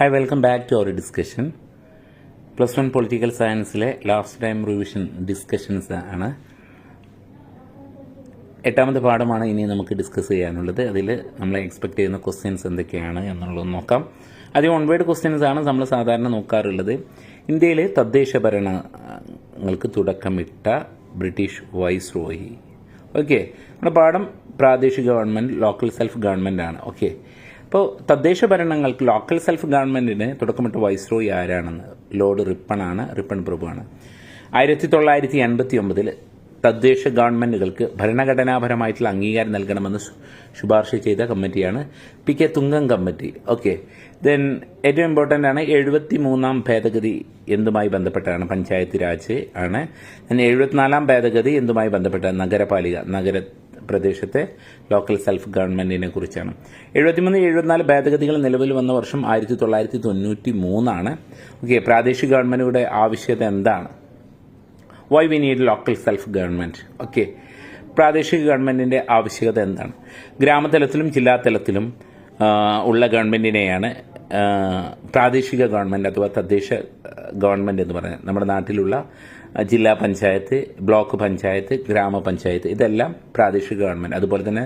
Hi, welcome back to our discussion. +1 political സയൻസിലെ last time revision discussions ആണ്. 8ാമത്തെ പാഠമാണ് ഇനി നമുക്ക് ഡിസ്കസ് ചെയ്യാനുള്ളത്. അതിൽ നമ്മൾ എക്സ്പെക്ട് ചെയ്യുന്ന ക്വസ്റ്റ്യൻസ് എന്തൊക്കെയാണ് എന്നുള്ളത് നോക്കാം. ആദ്യം ഓൺവേഡ് ക്വസ്റ്റ്യൻസ് ആണ് നമ്മൾ സാധാരണ നോക്കാറുള്ളത്. ഇന്ത്യയിലെ തദ്ദേശ ഭരണങ്ങൾക്ക് തുടക്കമിട്ട ബ്രിട്ടീഷ് വൈസ് റോയി. ഓക്കെ, നമ്മുടെ പാഠം പ്രാദേശിക ഗവൺമെൻറ്, ലോക്കൽ സെൽഫ് ഗവൺമെൻറ് ആണ്. ഓക്കെ, അപ്പോൾ തദ്ദേശ ഭരണങ്ങൾക്ക് ലോക്കൽ സെൽഫ് ഗവൺമെൻറ്റിന് തുടക്കമിട്ട വൈസ്രോയി ആരാണെന്ന് ലോർഡ് റിപ്പൺ പ്രഭുവാണ്. 1989 തദ്ദേശ ഗവൺമെൻറ്റുകൾക്ക് ഭരണഘടനാപരമായിട്ടുള്ള അംഗീകാരം നൽകണമെന്ന് ശുപാർശ ചെയ്ത കമ്മിറ്റിയാണ് PK തുംഗം കമ്മിറ്റി. ഓക്കെ, ദെൻ ഏറ്റവും ഇമ്പോർട്ടൻ്റ് ആണ് 73ാം ഭേദഗതി എന്തുമായി ബന്ധപ്പെട്ടാണ്? പഞ്ചായത്ത് രാജ് ആണ്. ദെൻ 74ാം ഭേദഗതി എന്തുമായി ബന്ധപ്പെട്ട? നഗര പ്രദേശത്തെ ലോക്കൽ സെൽഫ് ഗവൺമെന്റിനെ കുറിച്ചാണ്. 73-74 ഭേദഗതികൾ നിലവിൽ വന്ന വർഷം 1993 ഓക്കെ, പ്രാദേശിക ഗവൺമെന്റുകളുടെ ആവശ്യകത എന്താണ്? Why we need local self government. Okay, പ്രാദേശിക ഗവൺമെന്റിന്റെ ആവശ്യകത എന്താണ്? ഗ്രാമതലത്തിലും ജില്ലാ തലത്തിലും ഉള്ള ഗവൺമെന്റിനെയാണ് പ്രാദേശിക ഗവൺമെന്റ് അഥവാ തദ്ദേശ ഗവൺമെന്റ് എന്ന് പറയുന്നത്. നമ്മുടെ നാട്ടിലുള്ള ജില്ലാ പഞ്ചായത്ത്, ബ്ലോക്ക് പഞ്ചായത്ത്, ഗ്രാമപഞ്ചായത്ത്, ഇതെല്ലാം പ്രാദേശിക ഗവൺമെൻറ്. അതുപോലെ തന്നെ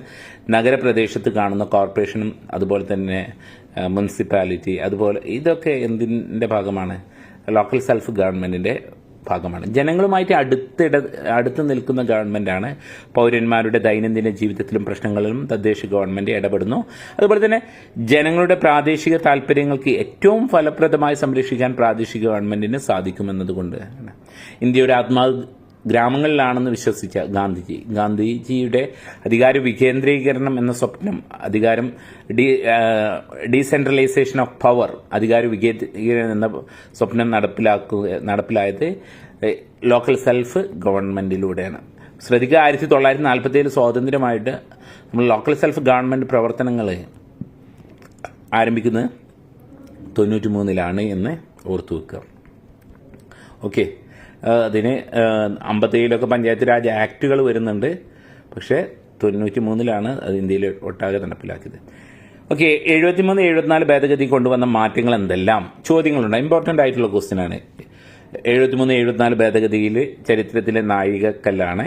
നഗരപ്രദേശത്ത് കാണുന്ന കോർപ്പറേഷനും അതുപോലെ തന്നെ മുനിസിപ്പാലിറ്റി, അതുപോലെ ഇതൊക്കെ എന്തിൻ്റെ ഭാഗമാണ്? ലോക്കൽ സെൽഫ് ഗവൺമെൻറ്റിൻ്റെ ഭാഗമാണ്. ജനങ്ങളുമായിട്ട് അടുത്ത് നിൽക്കുന്ന ഗവൺമെൻറ്റാണ്. പൗരന്മാരുടെ ദൈനംദിന ജീവിതത്തിലും പ്രശ്നങ്ങളിലും തദ്ദേശ ഗവൺമെൻറ് ഇടപെടുന്നു. അതുപോലെ തന്നെ ജനങ്ങളുടെ പ്രാദേശിക താല്പര്യങ്ങൾക്ക് ഏറ്റവും ഫലപ്രദമായി സംരക്ഷിക്കാൻ പ്രാദേശിക ഗവൺമെൻറ്റിന് സാധിക്കുമെന്നതുകൊണ്ട് ഇന്ത്യയുടെ ആത്മാവ് ഗ്രാമങ്ങളിലാണെന്ന് വിശ്വസിച്ച ഗാന്ധിജിയുടെ അധികാര വികേന്ദ്രീകരണം എന്ന സ്വപ്നം, ഡീസെൻട്രലൈസേഷൻ ഓഫ് പവർ, അധികാര വികേന്ദ്രീകരണം എന്ന സ്വപ്നം നടപ്പിലായത് ലോക്കൽ സെൽഫ് ഗവൺമെന്റിലൂടെയാണ്. ശ്രദ്ധിക്കുക, 1947 സ്വാതന്ത്ര്യമായിട്ട് നമ്മൾ ലോക്കൽ സെൽഫ് ഗവൺമെന്റ് പ്രവർത്തനങ്ങൾ ആരംഭിക്കുന്നത് 93 എന്ന് ഓർത്തു വെക്കുക. ഓക്കെ, അതിന് 57 പഞ്ചായത്ത് രാജ് ആക്ടുകൾ വരുന്നുണ്ട്, പക്ഷേ 93 അത് ഇന്ത്യയിൽ ഒട്ടാകെ നടപ്പിലാക്കിയത്. ഓക്കെ, 73-74 ഭേദഗതി കൊണ്ടുവന്ന മാറ്റങ്ങൾ എന്തെല്ലാം? ചോദ്യങ്ങളുണ്ട്. ഇമ്പോർട്ടൻ്റ് ആയിട്ടുള്ള ക്വസ്റ്റ്യൻ ആണ്. 73-74 ഭേദഗതിയിൽ ചരിത്രത്തിലെ നാഴികക്കല്ലാണ്.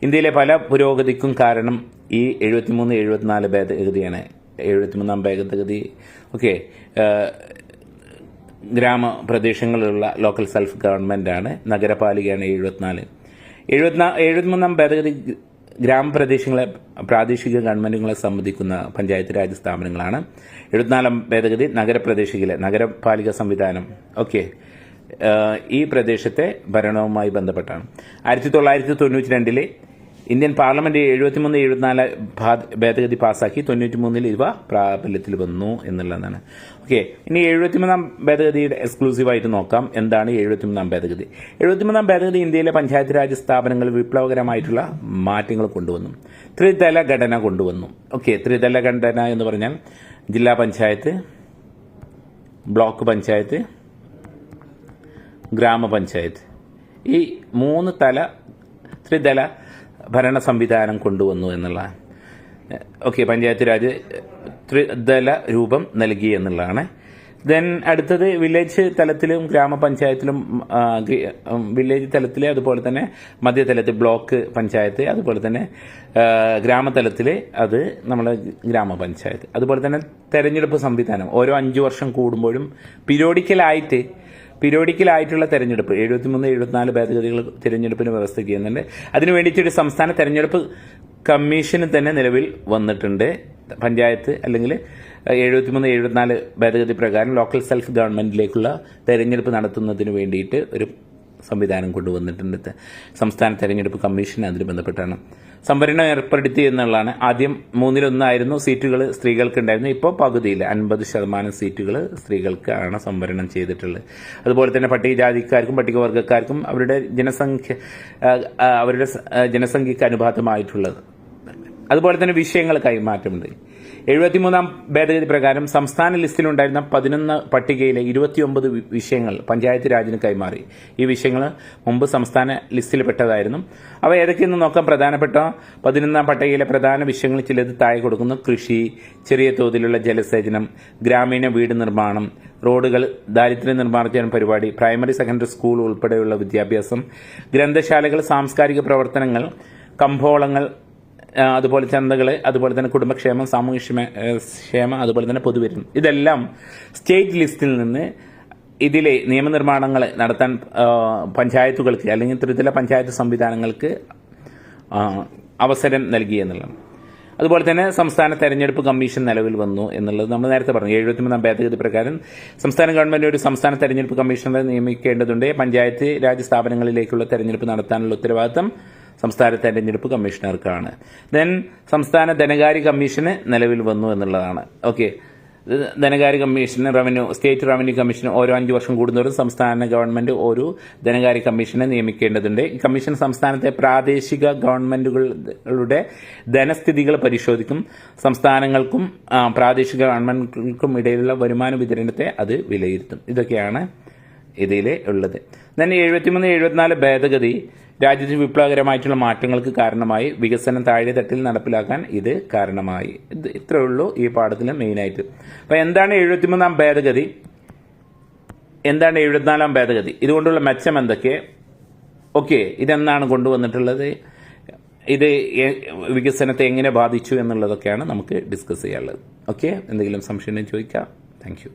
ഇന്ത്യയിലെ പല പുരോഗതിക്കും കാരണം ഈ 73-74 ഭേദഗതിയാണ്. 73ാം ഭേദഗതി ഓക്കെ, ഗ്രാമപ്രദേശങ്ങളിലുള്ള ലോക്കൽ സെൽഫ് ഗവൺമെൻറ്റാണ്. നഗരപാലികയാണ് 73ാം ഭേദഗതി ഗ്രാമപ്രദേശങ്ങളെ പ്രാദേശിക ഗവൺമെൻറ്റുകളെ സംബന്ധിക്കുന്ന പഞ്ചായത്ത് രാജ് സ്ഥാപനങ്ങളാണ്. 74ാം ഭേദഗതി നഗരപ്രദേശിലെ നഗരപാലിക സംവിധാനം ഓക്കെ, ഈ പ്രദേശത്തെ ഭരണവുമായി ബന്ധപ്പെട്ടാണ്. 1992 ഇന്ത്യൻ പാർലമെന്റ് 73-74 ഭേദഗതി പാസാക്കി. 93 ഇവ പ്രാബല്യത്തിൽ വന്നു എന്നുള്ളതാണ്. ഓക്കെ, ഇനി 73ാം ഭേദഗതിയുടെ എക്സ്ക്ലൂസീവായിട്ട് നോക്കാം. എന്താണ് 73ാം ഭേദഗതി? 73ാം ഭേദഗതി ഇന്ത്യയിലെ പഞ്ചായത്ത് രാജ് സ്ഥാപനങ്ങളിൽ വിപ്ലവകരമായിട്ടുള്ള മാറ്റങ്ങൾ കൊണ്ടുവന്നു. ത്രിതല ഘടന കൊണ്ടുവന്നു. ഓക്കെ, ത്രിതല ഘടന എന്ന് പറഞ്ഞാൽ ജില്ലാ പഞ്ചായത്ത്, ബ്ലോക്ക് പഞ്ചായത്ത്, ഗ്രാമപഞ്ചായത്ത്, ഈ 3 ത്രിതല ഭരണ സംവിധാനം കൊണ്ടുവന്നു എന്നുള്ളതാണ്. ഓക്കെ, പഞ്ചായത്ത് രാജ് ത്രിതല രൂപം നൽകി എന്നുള്ളതാണ്. ദെൻ അടുത്തത് വില്ലേജ് തലത്തിലും ഗ്രാമപഞ്ചായത്തിലും, വില്ലേജ് തലത്തിൽ, അതുപോലെ തന്നെ മധ്യതലത്തിൽ ബ്ലോക്ക് പഞ്ചായത്ത്, അതുപോലെ തന്നെ ഗ്രാമതലത്തിൽ അത് നമ്മുടെ ഗ്രാമപഞ്ചായത്ത്. അതുപോലെ തന്നെ തെരഞ്ഞെടുപ്പ് സംവിധാനം ഓരോ 5 വർഷം കൂടുമ്പോഴും പീരിയോഡിക്കലായിട്ടുള്ള തെരഞ്ഞെടുപ്പ് 73-74 ഭേദഗതികൾ തിരഞ്ഞെടുപ്പിന് വ്യവസ്ഥ ചെയ്യുന്നുണ്ട്. അതിനു വേണ്ടിയിട്ട് സംസ്ഥാന തെരഞ്ഞെടുപ്പ് കമ്മീഷന് തന്നെ നിലവിൽ വന്നിട്ടുണ്ട്. പഞ്ചായത്ത് അല്ലെങ്കിൽ 73-74 ഭേദഗതി പ്രകാരം ലോക്കൽ സെൽഫ് ഗവൺമെന്റിലേക്കുള്ള തെരഞ്ഞെടുപ്പ് നടത്തുന്നതിന് വേണ്ടിയിട്ട് ഒരു സംവിധാനം കൊണ്ടുവന്നിട്ടുണ്ട്. സംസ്ഥാന തെരഞ്ഞെടുപ്പ് കമ്മീഷൻ അതിന് ബന്ധപ്പെട്ടാണ് സംവരണം ഏർപ്പെടുത്തി എന്നുള്ളതാണ്. ആദ്യം 1/3 സീറ്റുകൾ സ്ത്രീകൾക്ക് ഉണ്ടായിരുന്നു. ഇപ്പോൾ പകുതിയിൽ 50% സീറ്റുകൾ സ്ത്രീകൾക്കാണ് സംവരണം ചെയ്തിട്ടുള്ളത്. അതുപോലെ തന്നെ പട്ടികജാതിക്കാർക്കും പട്ടികവർഗ്ഗക്കാർക്കും അവരുടെ ജനസംഖ്യക്ക് അനുപാതമായിട്ടുള്ളത് അതുപോലെ തന്നെ വിഷയങ്ങൾ കൈമാറ്റമുണ്ട്. 73-ാം ഭേദഗതി പ്രകാരം സംസ്ഥാന ലിസ്റ്റിലുണ്ടായിരുന്ന 11 പട്ടികയിലെ 29 വിഷയങ്ങൾ പഞ്ചായത്ത് രാജിന് കൈമാറി. ഈ വിഷയങ്ങൾ മുമ്പ് സംസ്ഥാന ലിസ്റ്റിൽപ്പെട്ടതായിരുന്നു. അവ ഏതൊക്കെയെന്ന് നോക്കാം. പ്രധാനപ്പെട്ട 11-ാം പട്ടികയിലെ പ്രധാന വിഷയങ്ങൾ ചിലത് താഴെ കൊടുക്കുന്നു. കൃഷി, ചെറിയ തോതിലുള്ള ജലസേചനം, ഗ്രാമീണ വീട് നിർമ്മാണം, റോഡുകൾ, ദാരിദ്ര്യ നിർമ്മാർജ്ജന പരിപാടി, പ്രൈമറി സെക്കൻഡറി സ്കൂൾ ഉൾപ്പെടെയുള്ള വിദ്യാഭ്യാസം, ഗ്രന്ഥശാലകൾ, സാംസ്കാരിക പ്രവർത്തനങ്ങൾ, കമ്പോളങ്ങൾ, അതുപോലെ ചന്തകൾ, അതുപോലെ തന്നെ കുടുംബക്ഷേമം, സാമൂഹ്യക്ഷേമം, അതുപോലെ തന്നെ പൊതുവരുന്നു. ഇതെല്ലാം സ്റ്റേറ്റ് ലിസ്റ്റിൽ നിന്ന് ഇതിലെ നിയമനിർമ്മാണങ്ങൾ നടത്താൻ പഞ്ചായത്തുകൾക്ക് അല്ലെങ്കിൽ ത്രിതല പഞ്ചായത്ത് സംവിധാനങ്ങൾക്ക് അവസരം നൽകി എന്നുള്ളതാണ്. അതുപോലെ തന്നെ സംസ്ഥാന തെരഞ്ഞെടുപ്പ് കമ്മീഷൻ നിലവിൽ വന്നു എന്നുള്ളത് നമ്മൾ നേരത്തെ പറഞ്ഞു. 73-ാം ഭേദഗതി പ്രകാരം സംസ്ഥാന ഗവൺമെന്റ് ഒരു സംസ്ഥാന തെരഞ്ഞെടുപ്പ് കമ്മീഷണറെ നിയമിക്കേണ്ടതുണ്ട്. പഞ്ചായത്ത് രാജ് സ്ഥാപനങ്ങളിലേക്കുള്ള തെരഞ്ഞെടുപ്പ് നടത്താനുള്ള ഉത്തരവാദിത്തം സംസ്ഥാന തെരഞ്ഞെടുപ്പ് കമ്മീഷണർക്കാണ്. ദെൻ സംസ്ഥാന ധനകാര്യ കമ്മീഷന് നിലവിൽ വന്നു എന്നുള്ളതാണ്. ഓക്കെ, ധനകാര്യ കമ്മീഷന് സ്റ്റേറ്റ് റവന്യൂ കമ്മീഷന് ഓരോ 5 വർഷം കൂടുന്നവരും സംസ്ഥാന ഗവൺമെന്റ് ഒരു ധനകാര്യ കമ്മീഷനെ നിയമിക്കേണ്ടതുണ്ട്. ഈ കമ്മീഷൻ സംസ്ഥാനത്തെ പ്രാദേശിക ഗവൺമെന്റുകളുടെ ധനസ്ഥിതികൾ പരിശോധിക്കും. സംസ്ഥാനങ്ങൾക്കും പ്രാദേശിക ഗവൺമെന്റുകൾക്കും ഇടയിലുള്ള വരുമാന വിതരണത്തെ അത് വിലയിരുത്തും. ഇതൊക്കെയാണ് ഇതിലെ ഉള്ളത്. then 73-74 ഭേദഗതി രാജ്യത്ത് വിപ്ലവകരമായിട്ടുള്ള മാറ്റങ്ങൾക്ക് കാരണമായി. വികസനം താഴെ തട്ടിൽ നടപ്പിലാക്കാൻ ഇത് കാരണമായി. ഇത്രയേ ഉള്ളൂ ഈ പാഠത്തിൽ മെയിനായിട്ട്. അപ്പം എന്താണ് 73-ാം ഭേദഗതി, എന്താണ് 74-ാം ഭേദഗതി, ഇതുകൊണ്ടുള്ള മെച്ചം എന്തൊക്കെ, ഓക്കെ, ഇതെന്നാണ് കൊണ്ടുവന്നിട്ടുള്ളത്, ഇത് വികസനത്തെ എങ്ങനെ ബാധിച്ചു എന്നുള്ളതൊക്കെയാണ് നമുക്ക് ഡിസ്കസ് ചെയ്യാനുള്ളത്. ഓക്കെ, എന്തെങ്കിലും സംശയം ചോദിക്കാം. Thank you.